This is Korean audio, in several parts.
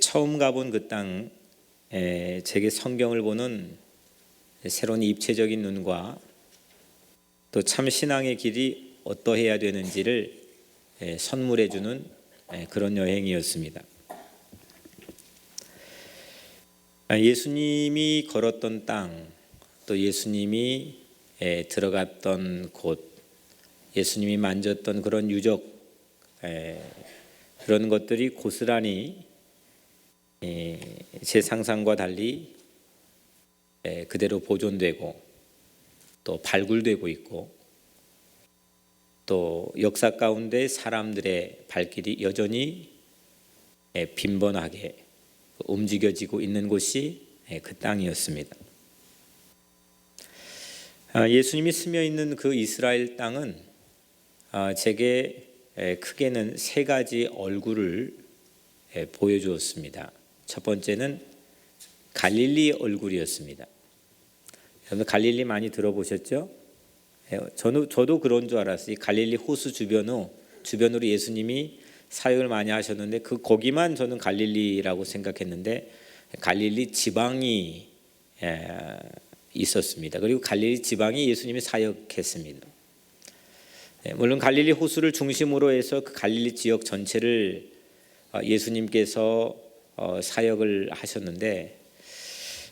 처음 가본 그 땅, 제게 성경을 보는 새로운 입체적인 눈과 또 참 신앙의 길이 어떠해야 되는지를 선물해 주는 그런 여행이었습니다. 예수님이 걸었던 땅, 또 예수님이 들어갔던 곳, 예수님이 만졌던 그런 유적, 그런 것들이 고스란히 제 상상과 달리 그대로 보존되고 또 발굴되고 있고, 또 역사 가운데 사람들의 발길이 여전히 빈번하게 움직여지고 있는 곳이 그 땅이었습니다. 예수님이 스며 있는 그 이스라엘 땅은 제게 크게는 세 가지 얼굴을 보여주었습니다. 첫 번째는 갈릴리 얼굴이었습니다. 여러분 갈릴리 많이 들어보셨죠? 저도 그런 줄 알았어요. 갈릴리 호수 주변으로 예수님이 사역을 많이 하셨는데 거기만 저는 갈릴리라고 생각했는데 갈릴리 지방이 있었습니다. 그리고 갈릴리 지방이 예수님이 사역했습니다. 물론 갈릴리 호수를 중심으로 해서 그 갈릴리 지역 전체를 예수님께서 사역을 하셨는데,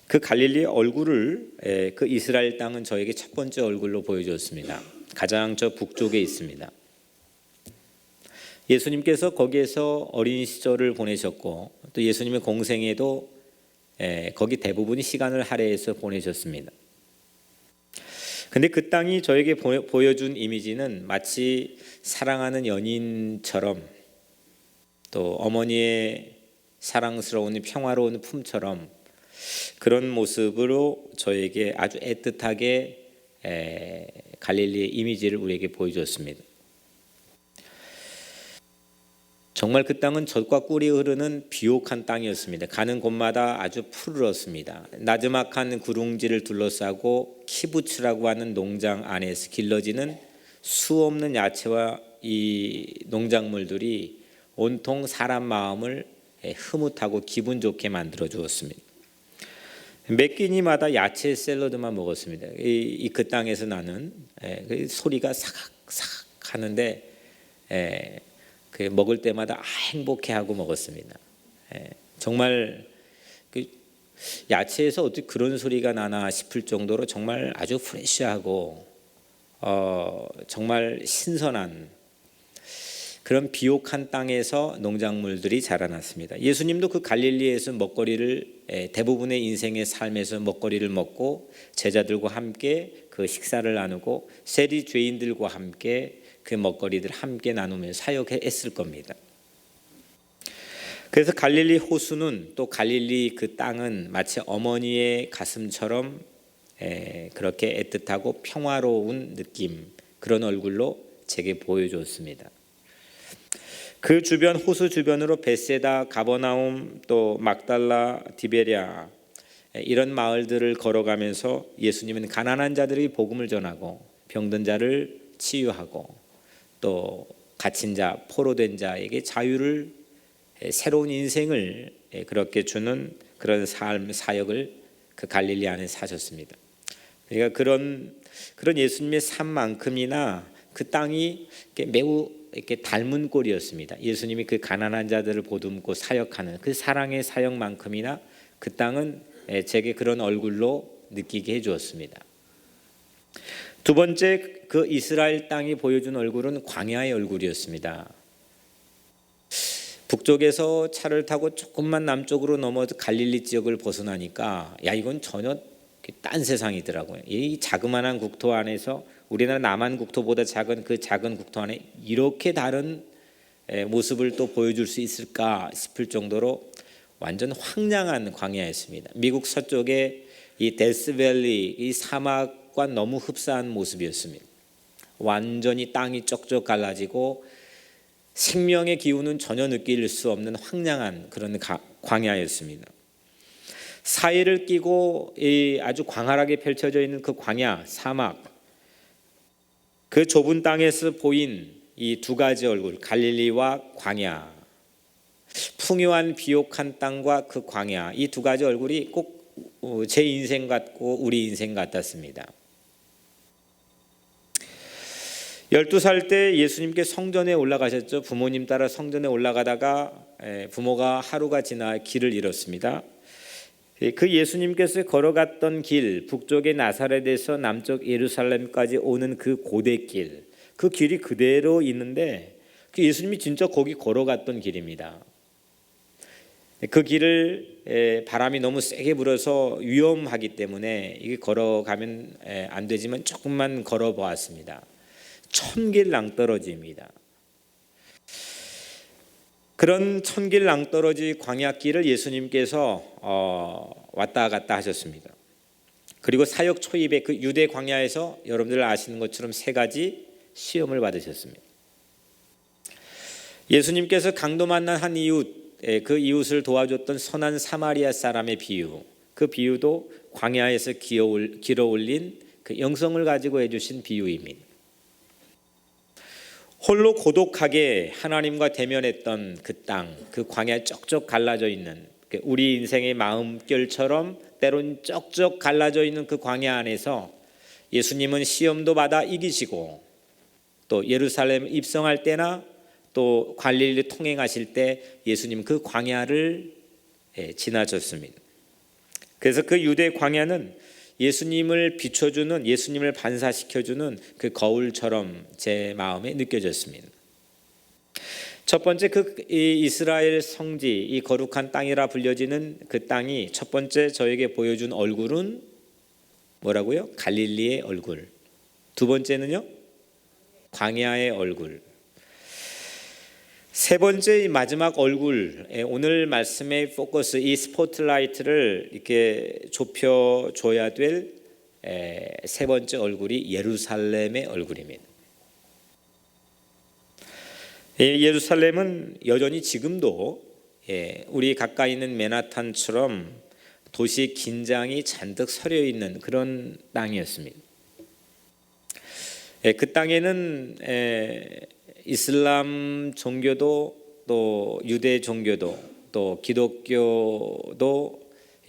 그 갈릴리의 얼굴을 그 이스라엘 땅은 저에게 첫 번째 얼굴로 보여줬습니다. 가장 저 북쪽에 있습니다. 예수님께서 거기에서 어린 시절을 보내셨고, 또 예수님의 공생에도 거기 대부분이 시간을 할애해서 보내셨습니다. 근데 그 땅이 저에게 보여준 이미지는 마치 사랑하는 연인처럼, 또 어머니의 사랑스러운 평화로운 품처럼 그런 모습으로 저에게 아주 애틋하게 갈릴리의 이미지를 우리에게 보여줬습니다. 정말 그 땅은 젖과 꿀이 흐르는 비옥한 땅이었습니다. 가는 곳마다 아주 푸르렀습니다. 나지막한 구릉지를 둘러싸고 키부츠라고 하는 농장 안에서 길러지는 수없는 야채와 이 농작물들이 온통 사람 마음을 흐뭇하고 기분 좋게 만들어 주었습니다. 매 끼니마다 야채 샐러드만 먹었습니다. 그 땅에서 나는 그 소리가 사각사각 하는데 그 먹을 때마다 행복해하고 먹었습니다. 정말 그 야채에서 어떻게 그런 소리가 나나 싶을 정도로 정말 아주 프레시하고 정말 신선한 그런 비옥한 땅에서 농작물들이 자라났습니다. 예수님도 그 갈릴리에서 먹거리를 대부분의 인생의 삶에서 먹거리를 먹고 제자들과 함께 그 식사를 나누고 세리 죄인들과 함께 그 먹거리들 함께 나누며 사역했을 겁니다. 그래서 갈릴리 호수는, 또 갈릴리 그 땅은 마치 어머니의 가슴처럼 그렇게 애틋하고 평화로운 느낌, 그런 얼굴로 제게 보여줬습니다. 그 주변, 호수 주변으로 벳세다, 가버나움, 또 막달라, 디베랴 이런 마을들을 걸어가면서 예수님은 가난한 자들에게 복음을 전하고 병든 자를 치유하고 또 갇힌 자, 포로된 자에게 자유를, 새로운 인생을 그렇게 주는 그런 삶, 사역을 그 갈릴리 안에 사셨습니다. 그러니까 그런 예수님의 삶만큼이나 그 땅이 매우 이렇게 닮은 꼴이었습니다. 예수님이 그 가난한 자들을 보듬고 사역하는 그 사랑의 사역만큼이나 그 땅은 제게 그런 얼굴로 느끼게 해주었습니다. 두 번째, 그 이스라엘 땅이 보여준 얼굴은 광야의 얼굴이었습니다. 북쪽에서 차를 타고 조금만 남쪽으로 넘어서 갈릴리 지역을 벗어나니까 이건 전혀 딴 세상이더라고요. 이 자그마한 국토 안에서, 우리나라 남한 국토보다 작은 그 작은 국토 안에 이렇게 다른 모습을 또 보여줄 수 있을까 싶을 정도로 완전 황량한 광야였습니다. 미국 서쪽의 이 데스밸리, 이 사막과 너무 흡사한 모습이었습니다. 완전히 땅이 쪽쪽 갈라지고 생명의 기운은 전혀 느낄 수 없는 황량한 그런 광야였습니다. 사이를 끼고 아주 광활하게 펼쳐져 있는 그 광야, 사막, 그 좁은 땅에서 보인 이 두 가지 얼굴, 갈릴리와 광야, 풍요한 비옥한 땅과 그 광야, 이 두 가지 얼굴이 꼭 제 인생 같고 우리 인생 같았습니다. 12살 때 예수님께 성전에 올라가셨죠. 부모님 따라 성전에 올라가다가 부모가 하루가 지나 길을 잃었습니다. 그 예수님께서 걸어갔던 길, 북쪽의 나사렛에서 남쪽 예루살렘까지 오는 그 고대길, 그 길이 그대로 있는데 그 예수님이 진짜 거기 걸어갔던 길입니다. 그 길을 바람이 너무 세게 불어서 위험하기 때문에 이게 걸어가면 안 되지만 조금만 걸어보았습니다. 천길 낭떠러지입니다. 그런 천길 낭떠러지 광야길을 예수님께서 왔다 갔다 하셨습니다. 그리고 사역 초입에 그 유대 광야에서 여러분들 아시는 것처럼 세 가지 시험을 받으셨습니다. 예수님께서 강도 만난 한 이웃, 그 이웃을 도와줬던 선한 사마리아 사람의 비유, 그 비유도 광야에서 길어 올린 그 영성을 가지고 해주신 비유입니다. 홀로 고독하게 하나님과 대면했던 그 땅, 그 광야 쩍쩍 갈라져 있는 우리 인생의 마음결처럼 때론 쩍쩍 갈라져 있는 그 광야 안에서 예수님은 시험도 받아 이기시고 또 예루살렘 입성할 때나 또 갈릴리 통행하실 때 예수님 그 광야를 지나셨습니다. 그래서 그 유대 광야는 예수님을 비춰주는, 예수님을 반사시켜주는 그 거울처럼 제 마음에 느껴졌습니다. 첫 번째 그 이스라엘 성지, 이 거룩한 땅이라 불려지는 그 땅이 첫 번째 저에게 보여준 얼굴은 뭐라고요? 갈릴리의 얼굴. 두 번째는요? 광야의 얼굴. 세 번째 마지막 얼굴, 오늘 말씀의 포커스, 이 스포트라이트를 이렇게 좁혀줘야 될 세 번째 얼굴이 예루살렘의 얼굴입니다. 예루살렘은 여전히 지금도 우리 가까이 있는 맨하탄처럼 도시 긴장이 잔뜩 서려 있는 그런 땅이었습니다. 그 땅에는 이슬람 종교도 또 유대 종교도 또 기독교도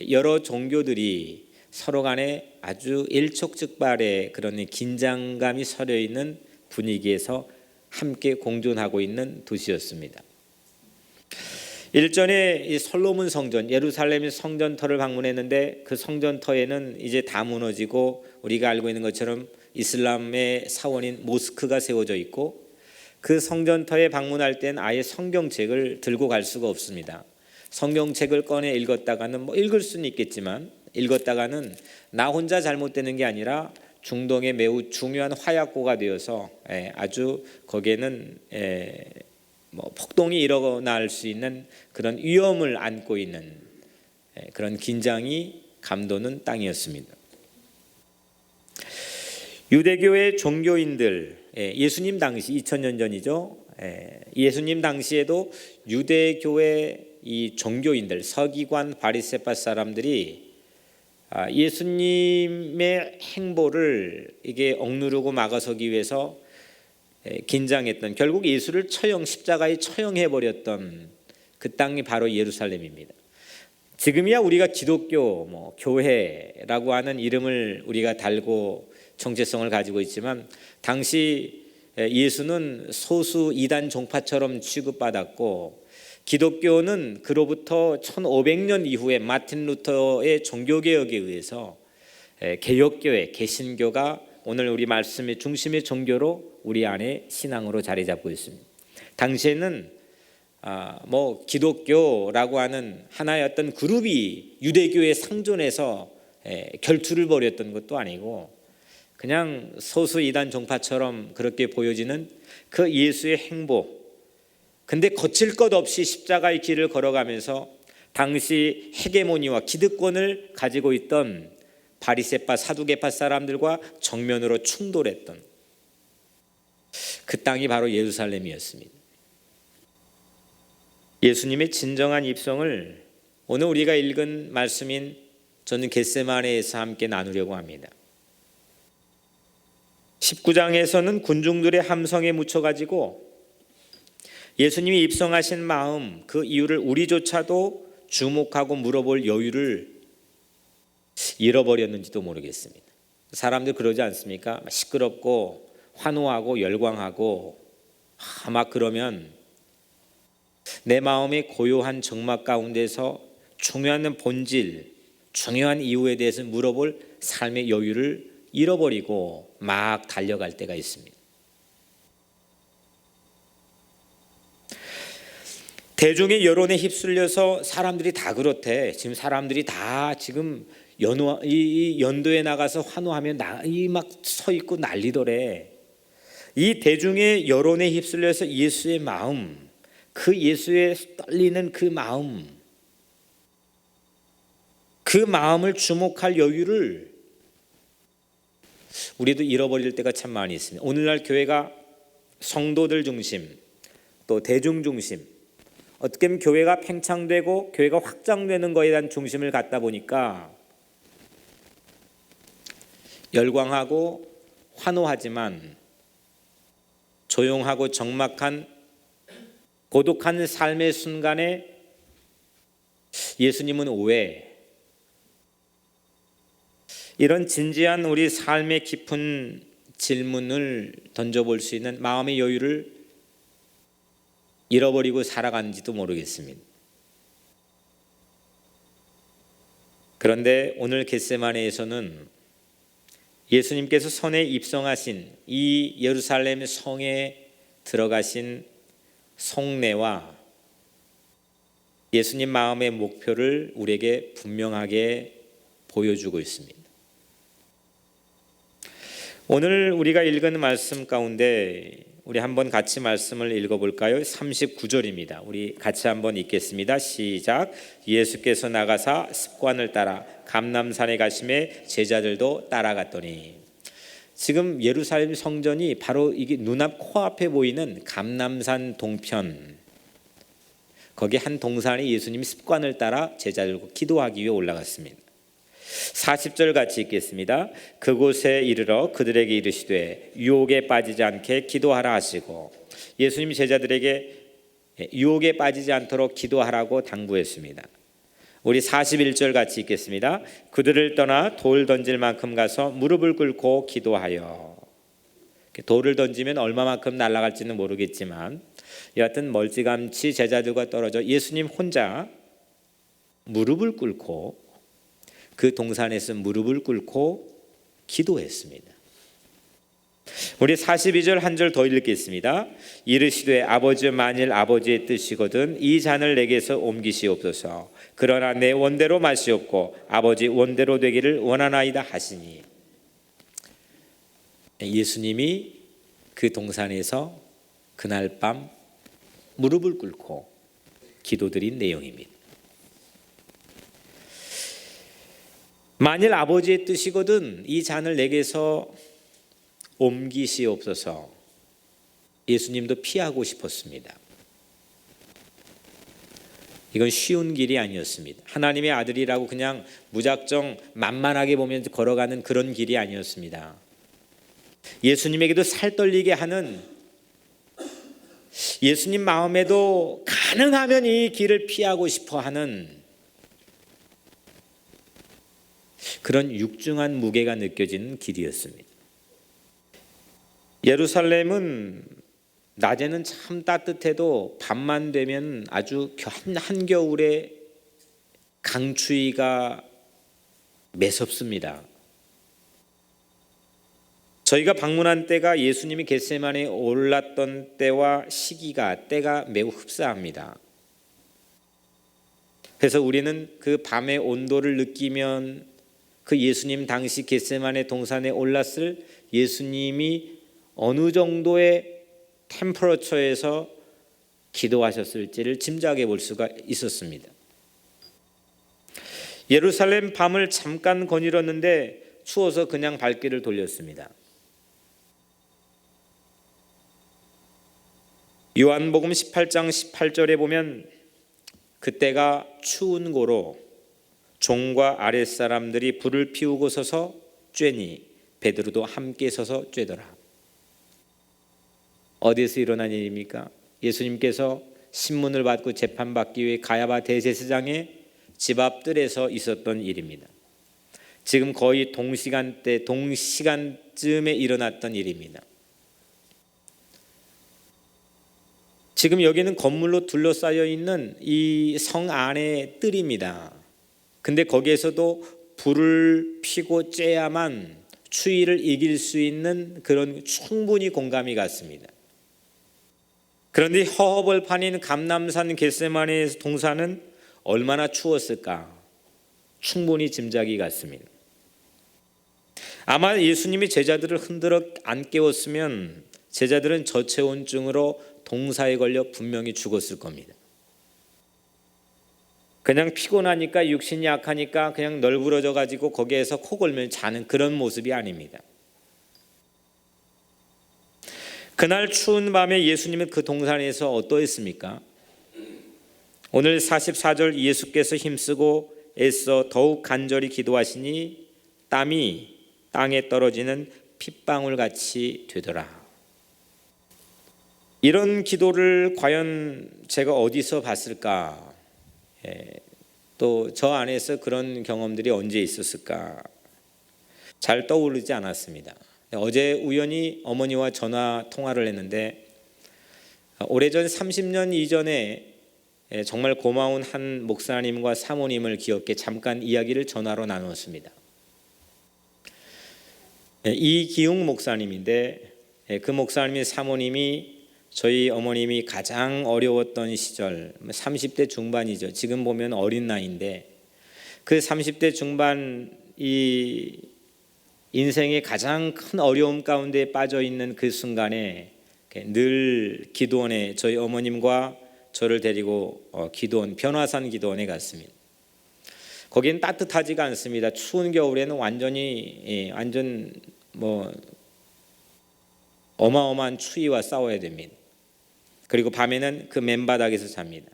여러 종교들이 서로 간에 아주 일촉즉발의 그런 긴장감이 서려 있는 분위기에서 함께 공존하고 있는 도시였습니다. 일전에 이 솔로몬 성전, 예루살렘의 성전터를 방문했는데 그 성전터에는 이제 다 무너지고 우리가 알고 있는 것처럼 이슬람의 사원인 모스크가 세워져 있고 그 성전터에 방문할 땐 아예 성경책을 들고 갈 수가 없습니다. 성경책을 꺼내 읽었다가는 읽을 수는 있겠지만 읽었다가는 나 혼자 잘못되는 게 아니라 중동의 매우 중요한 화약고가 되어서 아주 거기에는 폭동이 일어날 수 있는 그런 위험을 안고 있는 그런 긴장이 감도는 땅이었습니다. 유대교의 종교인들, 예수님 당시 2000년 전이죠. 예수님 당시에도 유대교의 이 종교인들, 서기관, 바리새파 사람들이 예수님의 행보를 이게 억누르고 막아서기 위해서 긴장했던, 결국 예수를 십자가에 처형해 버렸던 그 땅이 바로 예루살렘입니다. 지금이야 우리가 기독교, 교회라고 하는 이름을 우리가 달고 정체성을 가지고 있지만 당시 예수는 소수 이단 종파처럼 취급받았고 기독교는 그로부터 1500년 이후에 마틴 루터의 종교개혁에 의해서 개혁교회, 개신교가 오늘 우리 말씀의 중심의 종교로 우리 안에 신앙으로 자리 잡고 있습니다. 당시에는 기독교라고 하는 하나의 어떤 그룹이 유대교에 상존해서 결투를 벌였던 것도 아니고 그냥 소수 이단 종파처럼 그렇게 보여지는 그 예수의 행보, 근데 거칠 것 없이 십자가의 길을 걸어가면서 당시 헤게모니와 기득권을 가지고 있던 바리새파, 사두개파 사람들과 정면으로 충돌했던 그 땅이 바로 예루살렘이었습니다. 예수님의 진정한 입성을 오늘 우리가 읽은 말씀인 저는 겟세마네에서 함께 나누려고 합니다. 19장에서는 군중들의 함성에 묻혀가지고 예수님이 입성하신 마음, 그 이유를 우리조차도 주목하고 물어볼 여유를 잃어버렸는지도 모르겠습니다. 사람들 그러지 않습니까? 시끄럽고 환호하고 열광하고 막 그러면 내 마음의 고요한 정막 가운데서 중요한 본질, 중요한 이유에 대해서 물어볼 삶의 여유를 잃어버리고 막 달려갈 때가 있습니다. 대중의 여론에 휩쓸려서 사람들이 다 그렇대. 지금 사람들이 다 지금 이 연도에 나가서 환호하면 막 서 있고 난리더래. 이 대중의 여론에 휩쓸려서 예수의 마음, 그 예수의 떨리는 그 마음을 주목할 여유를 우리도 잃어버릴 때가 참 많이 있습니다. 오늘날 교회가 성도들 중심, 또 대중 중심, 어떻게 보면 교회가 팽창되고 교회가 확장되는 것에 대한 중심을 갖다 보니까 열광하고 환호하지만 조용하고 적막한 고독한 삶의 순간에 예수님은 왜? 이런 진지한 우리 삶의 깊은 질문을 던져볼 수 있는 마음의 여유를 잃어버리고 살아간지도 모르겠습니다. 그런데 오늘 겟세마네에서는 예수님께서 선에 입성하신 이 예루살렘 성에 들어가신 성례와 예수님 마음의 목표를 우리에게 분명하게 보여주고 있습니다. 오늘 우리가 읽은 말씀 가운데 우리 한번 같이 말씀을 읽어볼까요? 39절입니다. 우리 같이 한번 읽겠습니다. 시작. 예수께서 나가사 습관을 따라 감람산에 가심에 제자들도 따라갔더니, 지금 예루살렘 성전이 바로 이게 눈앞 코앞에 보이는 감람산 동편, 거기 한 동산에 예수님이 습관을 따라 제자들과 기도하기 위해 올라갔습니다. 40절 같이 읽겠습니다. 그곳에 이르러 그들에게 이르시되 유혹에 빠지지 않게 기도하라 하시고, 예수님이 제자들에게 유혹에 빠지지 않도록 기도하라고 당부했습니다. 우리 41절 같이 읽겠습니다. 그들을 떠나 돌 던질 만큼 가서 무릎을 꿇고 기도하여. 돌을 던지면 얼마만큼 날아갈지는 모르겠지만 여하튼 멀찌감치 제자들과 떨어져 예수님 혼자 무릎을 꿇고, 그 동산에서 무릎을 꿇고 기도했습니다. 우리 42절 한 절 더 읽겠습니다. 이르시되 아버지, 만일 아버지의 뜻이거든 이 잔을 내게서 옮기시옵소서. 그러나 내 원대로 마시옵고 아버지 원대로 되기를 원하나이다 하시니, 예수님이 그 동산에서 그날 밤 무릎을 꿇고 기도드린 내용입니다. 만일 아버지의 뜻이거든 이 잔을 내게서 옮기시옵소서. 예수님도 피하고 싶었습니다. 이건 쉬운 길이 아니었습니다. 하나님의 아들이라고 그냥 무작정 만만하게 보면서 걸어가는 그런 길이 아니었습니다. 예수님에게도 살떨리게 하는, 예수님 마음에도 가능하면 이 길을 피하고 싶어 하는 그런 육중한 무게가 느껴지는 길이었습니다. 예루살렘은 낮에는 참 따뜻해도 밤만 되면 아주 한겨울에 강추위가 매섭습니다. 저희가 방문한 때가 예수님이 겟세마네에 올랐던 때와 때가 매우 흡사합니다. 그래서 우리는 그 밤의 온도를 느끼면 그 예수님 당시 겟세마네 동산에 올랐을 예수님이 어느 정도의 템퍼러처에서 기도하셨을지를 짐작해 볼 수가 있었습니다. 예루살렘 밤을 잠깐 거닐었는데 추워서 그냥 발길을 돌렸습니다. 요한복음 18장 18절에 보면 그때가 추운 고로 종과 아랫사람들이 불을 피우고 서서 쬐니 베드로도 함께 서서 쬐더라. 어디에서 일어난 일입니까? 예수님께서 신문을 받고 재판받기 위해 가야바 대제사장의 집 앞 뜰에서 있었던 일입니다. 지금 거의 동시간쯤에 일어났던 일입니다. 지금 여기는 건물로 둘러싸여 있는 이 성 안의 뜰입니다. 근데 거기에서도 불을 피고 쬐야만 추위를 이길 수 있는 그런 충분히 공감이 갔습니다. 그런데 허허벌판인 감람산 겟세마네 동산은 얼마나 추웠을까? 충분히 짐작이 갔습니다. 아마 예수님이 제자들을 흔들어 안 깨웠으면 제자들은 저체온증으로 동사에 걸려 분명히 죽었을 겁니다. 그냥 피곤하니까 육신이 약하니까 그냥 널브러져 가지고 거기에서 코 골며 자는 그런 모습이 아닙니다. 그날 추운 밤에 예수님은 그 동산에서 어떠했습니까? 오늘 44절 예수께서 힘쓰고 애써 더욱 간절히 기도하시니 땀이 땅에 떨어지는 핏방울 같이 되더라. 이런 기도를 과연 제가 어디서 봤을까? 또 저 안에서 그런 경험들이 언제 있었을까? 잘 떠오르지 않았습니다. 어제 우연히 어머니와 전화 통화를 했는데 오래전 30년 이전에 정말 고마운 한 목사님과 사모님을 기억해 잠깐 이야기를 전화로 나누었습니다. 이기웅 목사님인데 그 목사님의 사모님이 저희 어머님이 가장 어려웠던 시절 30대 중반이죠. 지금 보면 어린 나이인데 그 30대 중반 이 인생의 가장 큰 어려움 가운데 빠져 있는 그 순간에 늘 기도원에 저희 어머님과 저를 데리고 기도원 변화산 기도원에 갔습니다. 거기는 따뜻하지가 않습니다. 추운 겨울에는 완전 어마어마한 추위와 싸워야 됩니다. 그리고 밤에는 그 맨바닥에서 잡니다.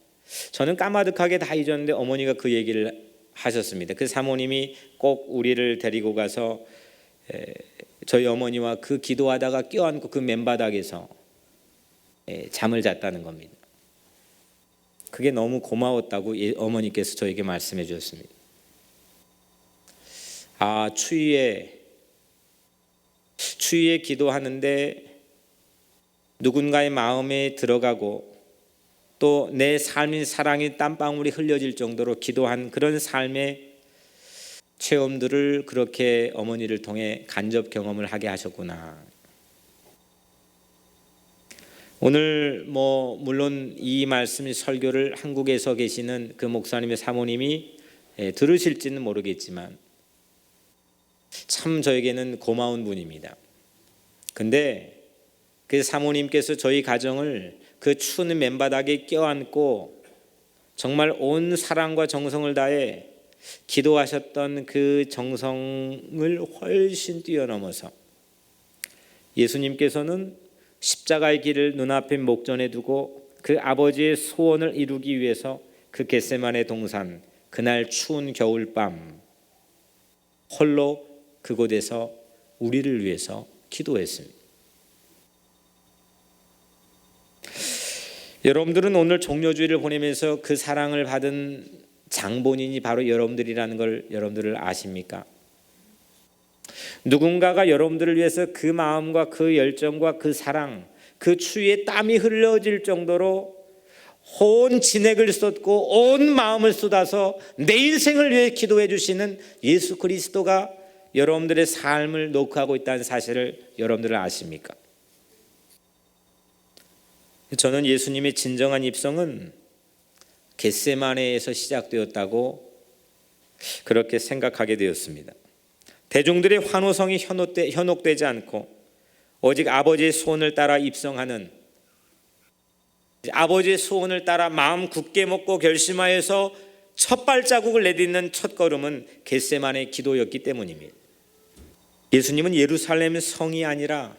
저는 까마득하게 다 잊었는데 어머니가 그 얘기를 하셨습니다. 그 사모님이 꼭 우리를 데리고 가서 저희 어머니와 그 기도하다가 껴안고 그 맨바닥에서 잠을 잤다는 겁니다. 그게 너무 고마웠다고 어머니께서 저에게 말씀해 주셨습니다. 추위에 기도하는데 누군가의 마음에 들어가고 또 내 삶인 사랑의 땀방울이 흘려질 정도로 기도한 그런 삶의 체험들을 그렇게 어머니를 통해 간접 경험을 하게 하셨구나. 오늘 물론 이 말씀 설교를 한국에서 계시는 그 목사님의 사모님이 들으실지는 모르겠지만 참 저에게는 고마운 분입니다. 근데 그 사모님께서 저희 가정을 그 추운 맨바닥에 껴안고 정말 온 사랑과 정성을 다해 기도하셨던 그 정성을 훨씬 뛰어넘어서 예수님께서는 십자가의 길을 눈앞에 목전에 두고 그 아버지의 소원을 이루기 위해서 그 겟세마네 동산 그날 추운 겨울밤 홀로 그곳에서 우리를 위해서 기도했습니다. 여러분들은 오늘 종려주일을 보내면서 그 사랑을 받은 장본인이 바로 여러분들이라는 걸 여러분들을 아십니까? 누군가가 여러분들을 위해서 그 마음과 그 열정과 그 사랑, 그 추위에 땀이 흘러질 정도로 온 진액을 쏟고 온 마음을 쏟아서 내 인생을 위해 기도해 주시는 예수 그리스도가 여러분들의 삶을 녹화하고 있다는 사실을 여러분들은 아십니까? 저는 예수님의 진정한 입성은 겟세마네에서 시작되었다고 그렇게 생각하게 되었습니다. 대중들의 환호성이 현혹되지 않고 오직 아버지의 소원을 따라 입성하는, 아버지의 소원을 따라 마음 굳게 먹고 결심하여서 첫 발자국을 내딛는 첫 걸음은 겟세마네 기도였기 때문입니다. 예수님은 예루살렘 성이 아니라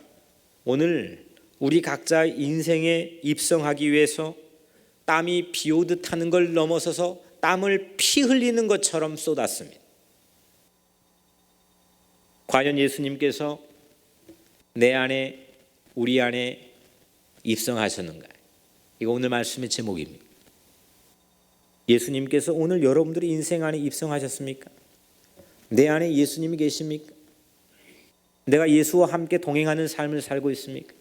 오늘 우리 각자 인생에 입성하기 위해서 땀이 비 오듯 하는 걸 넘어서서 땀을 피 흘리는 것처럼 쏟았습니다. 과연 예수님께서 내 안에 우리 안에 입성하셨는가요? 이거 오늘 말씀의 제목입니다. 예수님께서 오늘 여러분들의 인생 안에 입성하셨습니까? 내 안에 예수님이 계십니까? 내가 예수와 함께 동행하는 삶을 살고 있습니까?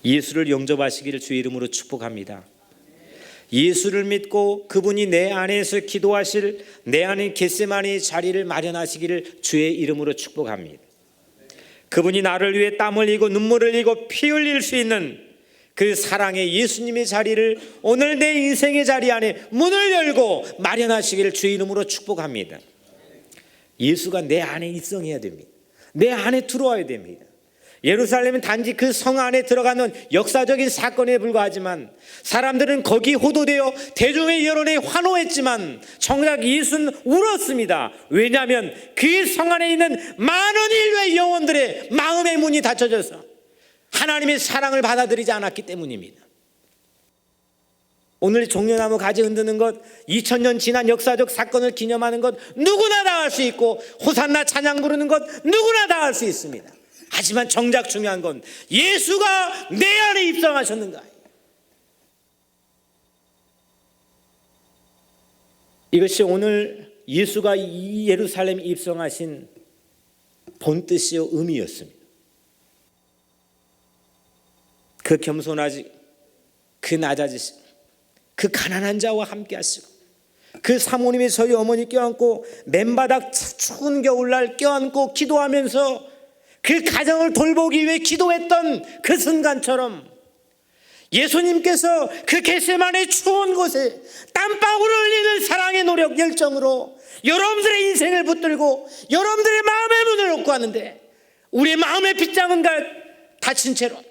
예수를 영접하시기를 주의 이름으로 축복합니다. 예수를 믿고 그분이 내 안에서 기도하실 내 안에 겟세마네의 자리를 마련하시기를 주의 이름으로 축복합니다. 그분이 나를 위해 땀 흘리고 눈물 흘리고 피 흘릴 수 있는 그 사랑의 예수님의 자리를 오늘 내 인생의 자리 안에 문을 열고 마련하시기를 주의 이름으로 축복합니다. 예수가 내 안에 입성해야 됩니다. 내 안에 들어와야 됩니다. 예루살렘은 단지 그 성 안에 들어가는 역사적인 사건에 불과하지만 사람들은 거기 호도되어 대중의 여론에 환호했지만 정작 예수는 울었습니다. 왜냐하면 그 성 안에 있는 많은 인류의 영혼들의 마음의 문이 닫혀져서 하나님의 사랑을 받아들이지 않았기 때문입니다. 오늘 종려나무 가지 흔드는 것, 2000년 지난 역사적 사건을 기념하는 것 누구나 다 할 수 있고, 호산나 찬양 부르는 것 누구나 다 할 수 있습니다. 하지만 정작 중요한 건 예수가 내 안에 입성하셨는가. 이것이 오늘 예수가 이 예루살렘에 입성하신 본뜻이요 의미였습니다. 그 겸손하지, 그 낮아지시, 그 가난한 자와 함께 하시고, 그 사모님이 저희 어머니 껴안고 맨바닥 추운 겨울날 껴안고 기도하면서 그 가정을 돌보기 위해 기도했던 그 순간처럼 예수님께서 그 겟세마네 추운 곳에 땀방울을 흘리는 사랑의 노력 열정으로 여러분들의 인생을 붙들고 여러분들의 마음의 문을 놓고 하는데, 우리의 마음의 빗장은 닫힌 채로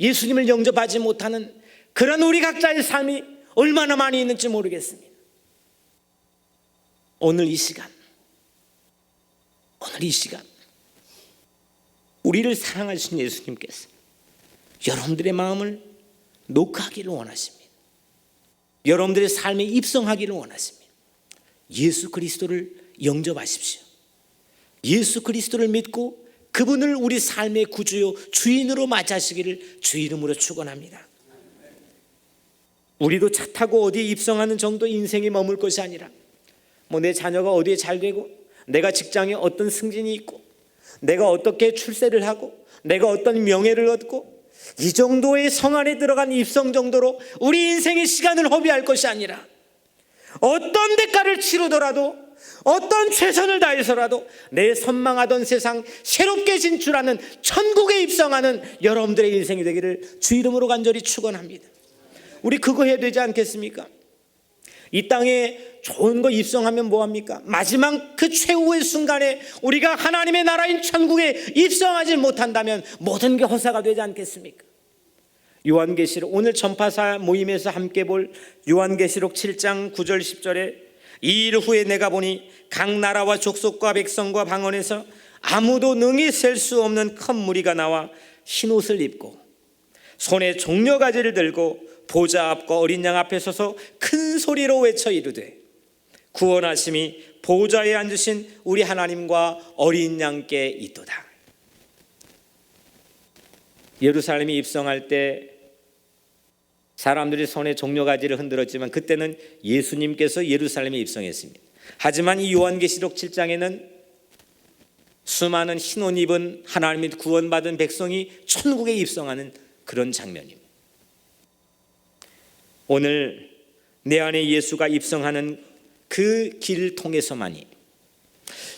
예수님을 영접하지 못하는 그런 우리 각자의 삶이 얼마나 많이 있는지 모르겠습니다. 오늘 이 시간 우리를 사랑하신 예수님께서 여러분들의 마음을 녹하기를 원하십니다. 여러분들의 삶에 입성하기를 원하십니다. 예수 그리스도를 영접하십시오. 예수 그리스도를 믿고 그분을 우리 삶의 구주요 주인으로 맞이하시기를 주 이름으로 축원합니다. 우리도 차 타고 어디에 입성하는 정도 인생이 머물 것이 아니라, 내 자녀가 어디에 잘 되고, 내가 직장에 어떤 승진이 있고, 내가 어떻게 출세를 하고, 내가 어떤 명예를 얻고, 이 정도의 성 안에 들어간 입성 정도로 우리 인생의 시간을 허비할 것이 아니라, 어떤 대가를 치르더라도, 어떤 최선을 다해서라도 내 선망하던 세상 새롭게 진출하는 천국에 입성하는 여러분들의 인생이 되기를 주 이름으로 간절히 축원합니다. 우리 그거 해야 되지 않겠습니까? 이 땅에 좋은 거 입성하면 뭐합니까? 마지막 그 최후의 순간에 우리가 하나님의 나라인 천국에 입성하지 못한다면 모든 게 허사가 되지 않겠습니까? 요한계시록, 오늘 전파사 모임에서 함께 볼 요한계시록 7장 9절 10절에 이 일 후에 내가 보니 각 나라와 족속과 백성과 방언에서 아무도 능히 셀 수 없는 큰 무리가 나와 흰옷을 입고 손에 종려가지를 들고 보좌 앞과 어린 양 앞에 서서 큰 소리로 외쳐 이르되 구원하심이 보좌에 앉으신 우리 하나님과 어린 양께 있도다. 예루살렘이 입성할 때 사람들이 손에 종려가지를 흔들었지만 그때는 예수님께서 예루살렘에 입성했습니다. 하지만 이 요한계시록 7장에는 수많은 흰옷 입은 하나님의 구원받은 백성이 천국에 입성하는 그런 장면입니다. 오늘 내 안에 예수가 입성하는 그 길을 통해서만이,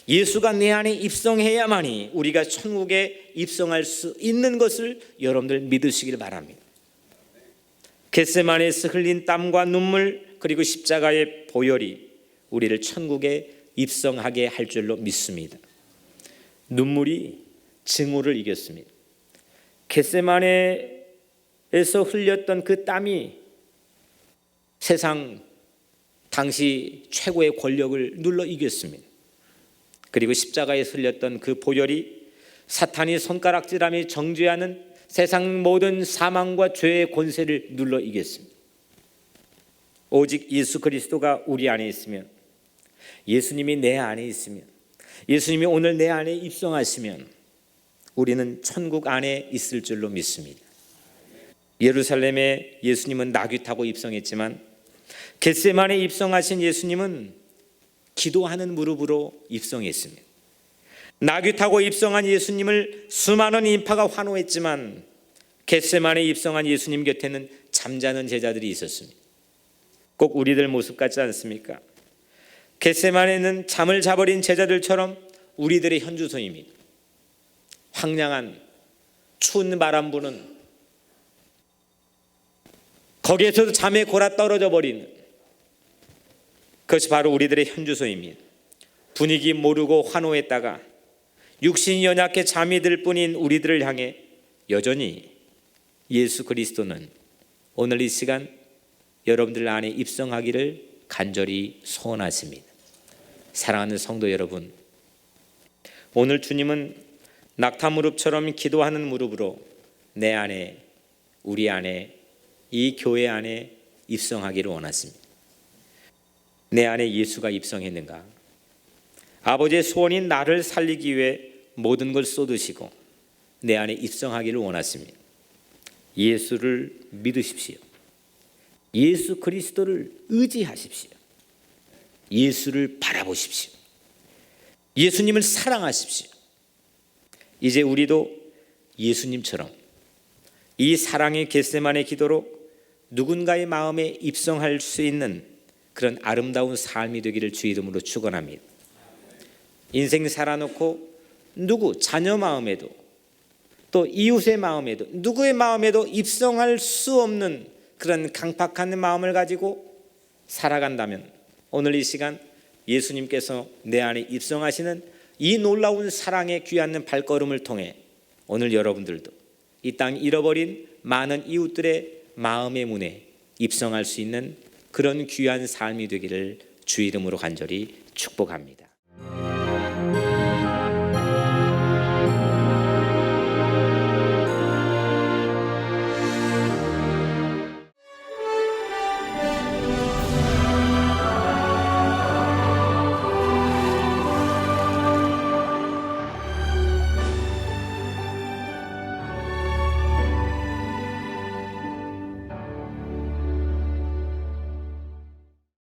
예수가 내 안에 입성해야만이 우리가 천국에 입성할 수 있는 것을 여러분들 믿으시길 바랍니다. 겟세마네에서 흘린 땀과 눈물 그리고 십자가의 보혈이 우리를 천국에 입성하게 할 줄로 믿습니다. 눈물이 증오를 이겼습니다. 겟세마네에서 흘렸던 그 땀이 세상 당시 최고의 권력을 눌러 이겼습니다. 그리고 십자가에 흘렸던 그 보혈이 사탄이 손가락질함이 정죄하는 세상 모든 사망과 죄의 권세를 눌러 이겼습니다. 오직 예수 그리스도가 우리 안에 있으면, 예수님이 내 안에 있으면, 예수님이 오늘 내 안에 입성하시면 우리는 천국 안에 있을 줄로 믿습니다. 예루살렘에 예수님은 나귀 타고 입성했지만 겟세마네에 입성하신 예수님은 기도하는 무릎으로 입성했습니다. 나귀 타고 입성한 예수님을 수많은 인파가 환호했지만 겟세마네에 입성한 예수님 곁에는 잠자는 제자들이 있었습니다. 꼭 우리들 모습 같지 않습니까? 겟세마네는 잠을 자버린 제자들처럼 우리들의 현주소입니다. 황량한 추운 바람 부는, 거기에서도 잠에 골아 떨어져 버리는, 그것이 바로 우리들의 현주소입니다. 분위기 모르고 환호했다가 육신이 연약해 잠이 들 뿐인 우리들을 향해 여전히 예수 그리스도는 오늘 이 시간 여러분들 안에 입성하기를 간절히 소원하십니다. 사랑하는 성도 여러분, 오늘 주님은 낙타 무릎처럼 기도하는 무릎으로 내 안에, 우리 안에, 이 교회 안에 입성하기를 원하십니다. 내 안에 예수가 입성했는가? 아버지의 소원인 나를 살리기 위해 모든 걸 쏟으시고 내 안에 입성하기를 원하십니다. 예수를 믿으십시오. 예수 그리스도를 의지하십시오. 예수를 바라보십시오. 예수님을 사랑하십시오. 이제 우리도 예수님처럼 이 사랑의 겟세마네 기도로 누군가의 마음에 입성할 수 있는 그런 아름다운 삶이 되기를 주 이름으로 축원합니다. 인생 살아놓고 누구 자녀 마음에도 또 이웃의 마음에도 누구의 마음에도 입성할 수 없는 그런 강팍한 마음을 가지고 살아간다면 오늘 이 시간 예수님께서 내 안에 입성하시는 이 놀라운 사랑의 귀한 발걸음을 통해 오늘 여러분들도 이 땅 잃어버린 많은 이웃들의 마음의 문에 입성할 수 있는 그런 귀한 삶이 되기를 주 이름으로 간절히 축복합니다.